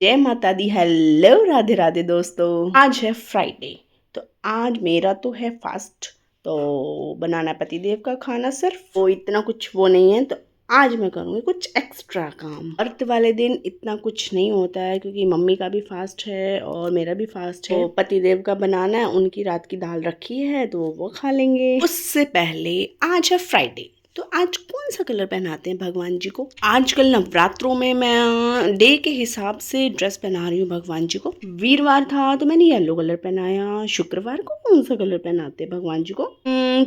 जय माता दी। हेलो, राधे राधे दोस्तों। आज है फ्राइडे, तो आज मेरा तो है फास्ट। तो बनाना है पतिदेव का खाना, सिर्फ वो इतना कुछ वो नहीं है। तो आज मैं करूँगी कुछ एक्स्ट्रा काम। व्रत वाले दिन इतना कुछ नहीं होता है क्योंकि मम्मी का भी फास्ट है और मेरा भी फास्ट है। तो पतिदेव का बनाना है, उनकी रात की दाल रखी है तो वो खा लेंगे। उससे पहले आज है फ्राइडे, तो आज कौन सा कलर पहनाते हैं भगवान जी को। आजकल नवरात्रों में मैं डे के हिसाब से ड्रेस पहना रही हूँ भगवान जी को। वीरवार था तो मैंने येलो कलर पहनाया। शुक्रवार को कौन सा कलर पहनाते हैं भगवान जी को,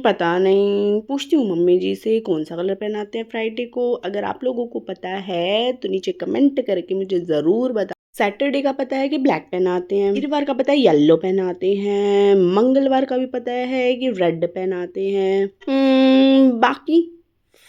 पता नहीं, पूछती हूँ मम्मी जी से कौन सा कलर पहनाते हैं फ्राइडे को। अगर आप लोगों को पता है तो नीचे कमेंट करके मुझे ज़रूर बता। सैटरडे का पता है कि ब्लैक पहनाते हैं, वीरवार का पता है येलो पहनाते हैं, मंगलवार का भी पता है कि रेड पहनाते हैं। बाकी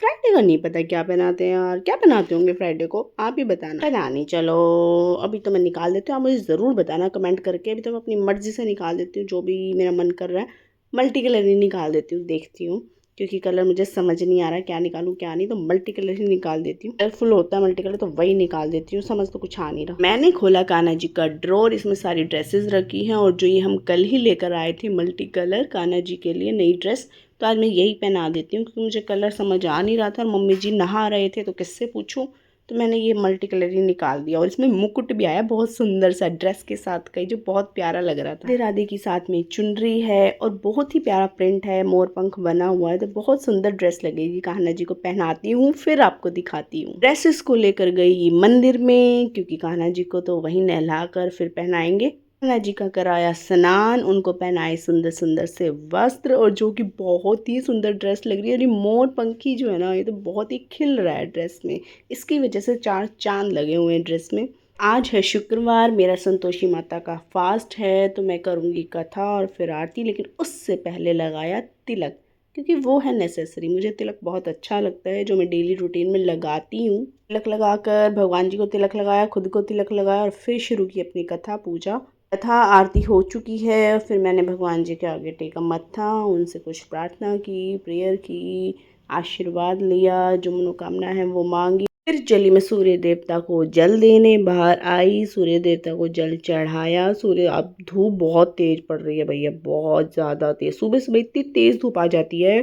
फ्राइडे का नहीं पता क्या पहनाते हैं यार। क्या पहनाते होंगे फ्राइडे को, आप ही बताना। पता नहीं, चलो अभी तो मैं निकाल देती हूँ। आप मुझे ज़रूर बताना कमेंट करके। अभी तो मैं अपनी मर्जी से निकाल देती हूँ जो भी मेरा मन कर रहा है। मल्टी कलर ही निकाल देती हूँ, देखती हूँ, क्योंकि कलर मुझे समझ नहीं आ रहा है क्या निकालूं क्या नहीं। तो मल्टी कलर ही निकाल देती हूँ। कलरफुल होता है मल्टी कलर तो वही निकाल देती हूँ। समझ तो कुछ आ नहीं रहा। मैंने खोला कान्हा जी का ड्रॉर, इसमें सारी ड्रेसेस रखी हैं और जो ये हम कल ही लेकर आए थे मल्टी कलर कान्हा जी के लिए नई ड्रेस, तो आज मैं यही पहना देती हूँ क्योंकि मुझे कलर समझ आ नहीं रहा था और मम्मी जी नहा रहे थे तो किससे पूछूं। तो मैंने ये मल्टी कलर ही निकाल दिया और इसमें मुकुट भी आया बहुत सुंदर सा ड्रेस के साथ का, जो बहुत प्यारा लग रहा था। राधे राधे की साथ में चुनरी है और बहुत ही प्यारा प्रिंट है, मोर पंख बना हुआ है। तो बहुत सुंदर ड्रेस लगेगी। कान्हा जी को पहनाती हूँ फिर आपको दिखाती हूँ। ड्रेसेस को लेकर गई मंदिर में क्योंकि कान्हा जी को तो वहीं नहला कर फिर पहनाएंगे। कान्हा जी का कराया स्नान, उनको पहनाए सुंदर सुंदर से वस्त्र और जो कि बहुत ही सुंदर ड्रेस लग रही है। और मोर पंखी जो है ना, ये तो बहुत ही खिल रहा है ड्रेस में। इसकी वजह से 4 चांद लगे हुए हैं ड्रेस में। आज है शुक्रवार, मेरा संतोषी माता का फास्ट है तो मैं करूँगी कथा और फिर आरती। लेकिन उससे पहले लगाया तिलक क्योंकि वो है नेसेसरी। मुझे तिलक बहुत अच्छा लगता है, जो मैं डेली रूटीन में लगाती हूँ। तिलक लगाकर भगवान जी को तिलक लगाया, खुद को तिलक लगाया और फिर शुरू की अपनी कथा पूजा। कथा आरती हो चुकी है, फिर मैंने भगवान जी के आगे टेका मत्था, उनसे कुछ प्रार्थना की, प्रेयर की, आशीर्वाद लिया, जो मनोकामना है वो मांगी। फिर चली मैं सूर्य देवता को जल देने बाहर आई, सूर्य देवता को जल चढ़ाया। सूर्य, अब धूप बहुत तेज पड़ रही है भैया, बहुत ज़्यादा तेज। सुबह सुबह इतनी तेज धूप आ जाती है,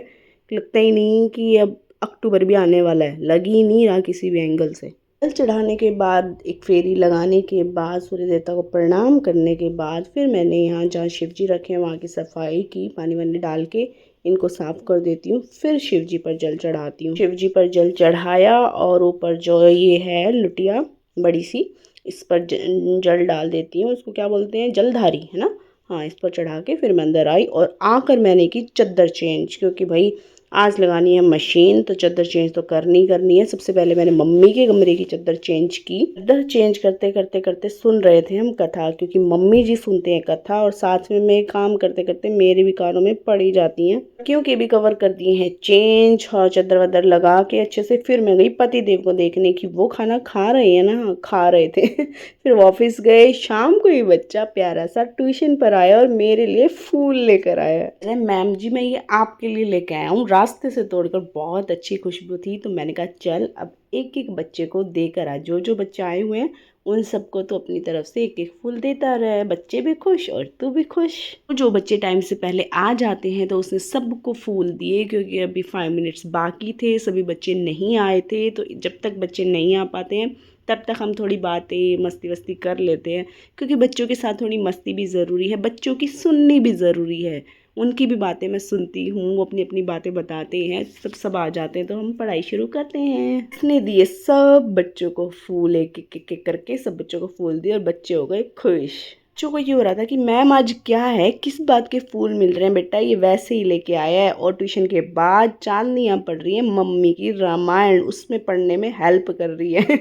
लगता ही नहीं कि अब अक्टूबर भी आने वाला है, लग ही नहीं रहा किसी भी एंगल से। जल चढ़ाने के बाद, एक फेरी लगाने के बाद, सूर्य देवता को प्रणाम करने के बाद, फिर मैंने यहाँ जहाँ शिव जी रखे हैं वहाँ की सफाई की, पानी वानी डाल के इनको साफ कर देती हूँ। फिर शिव जी पर जल चढ़ाती हूँ। शिव जी पर जल चढ़ाया और ऊपर जो ये है लुटिया बड़ी सी, इस पर जल डाल देती हूँ। इसको क्या बोलते हैं, जलधारी है ना। हाँ, इस पर चढ़ा के फिर मैं अंदर आई और आकर मैंने की चद्दर चेंज, क्योंकि भाई आज लगानी है मशीन तो चद्दर चेंज तो करनी करनी है। सबसे पहले मैंने मम्मी के कमरे की चद्दर चेंज की। चद्दर चेंज करते करते करते सुन रहे थे हम कथा, क्योंकि मम्मी जी सुनते हैं कथा और साथ में मैं काम करते करते मेरे भी कानों में पड़ी जाती हैं। क्योंकि भी कवर कर दिए हैं चेंज और चद्दर वद्दर लगा के अच्छे से। फिर मैं गई पति देव को देखने की वो खाना खा रहे हैं ना, खा रहे थे। फिर ऑफिस गए। शाम को ये बच्चा प्यारा सा ट्यूशन पर आया और मेरे लिए फूल लेकर आया। अरे मैम जी, मैं ये आपके लिए लेके आया हूँ, रास्ते से तोड़कर। बहुत अच्छी खुशबू थी तो मैंने कहा चल अब एक एक बच्चे को देकर आ। जो जो बच्चे आए हुए हैं उन सबको तो अपनी तरफ से एक एक फूल देता रहे, बच्चे भी खुश और तू भी खुश। जो बच्चे टाइम से पहले आ जाते हैं तो उसने सबको फूल दिए, क्योंकि अभी 5 मिनट्स बाकी थे, सभी बच्चे नहीं आए थे। तो जब तक बच्चे नहीं आ पाते हैं तब तक हम थोड़ी बातें मस्ती वस्ती कर लेते हैं, क्योंकि बच्चों के साथ थोड़ी मस्ती भी ज़रूरी है, बच्चों की सुननी भी ज़रूरी है। उनकी भी बातें मैं सुनती हूँ, वो अपनी अपनी बातें बताते हैं। सब आ जाते हैं तो हम पढ़ाई शुरू करते हैं। उसने दिए सब बच्चों को फूल, एक एक एक एक करके सब बच्चों को फूल दिए और बच्चे हो गए खुश। बच्चों को ये हो रहा था कि मैम आज क्या है, किस बात के फूल मिल रहे हैं बेटा, ये वैसे ही लेके आया है। और ट्यूशन के बाद चांदनियाँ पढ़ रही है, मम्मी की रामायण उसमें पढ़ने में हेल्प कर रही है।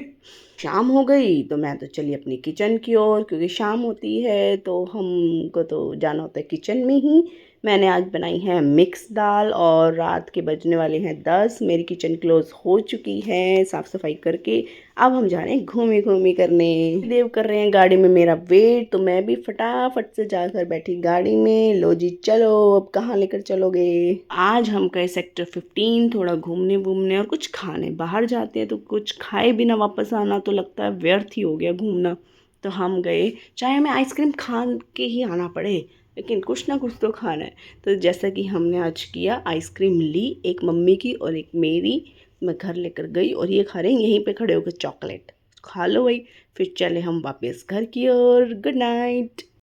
शाम हो गई तो मैं तो चली अपनी किचन की ओर, क्योंकि शाम होती है तो हमको तो जाना होता है किचन में ही। मैंने आज बनाई है मिक्स दाल और रात के बजने वाले हैं 10। मेरी किचन क्लोज हो चुकी है साफ़ सफाई करके। अब हम जा रहे हैं घूमी घूमी करने। देव कर रहे हैं गाड़ी में मेरा वेट, तो मैं भी फटाफट से जाकर बैठी गाड़ी में। लो जी चलो, अब कहाँ लेकर चलोगे। आज हम गए सेक्टर 15 थोड़ा घूमने वूमने और कुछ खाने। बाहर जाते हैं तो कुछ खाए बिना वापस आना तो लगता है व्यर्थ ही हो गया घूमना। तो हम गए, चाहे हमें आइसक्रीम खा के ही आना पड़े लेकिन कुछ ना कुछ तो खाना है। तो जैसा कि हमने आज किया, आइसक्रीम ली, एक मम्मी की और एक मेरी, मैं घर लेकर गई और ये खा रहे हैं यहीं पे खड़े होकर चॉकलेट। खा लो भाई। फिर चले हम वापस घर की ओर। Good night.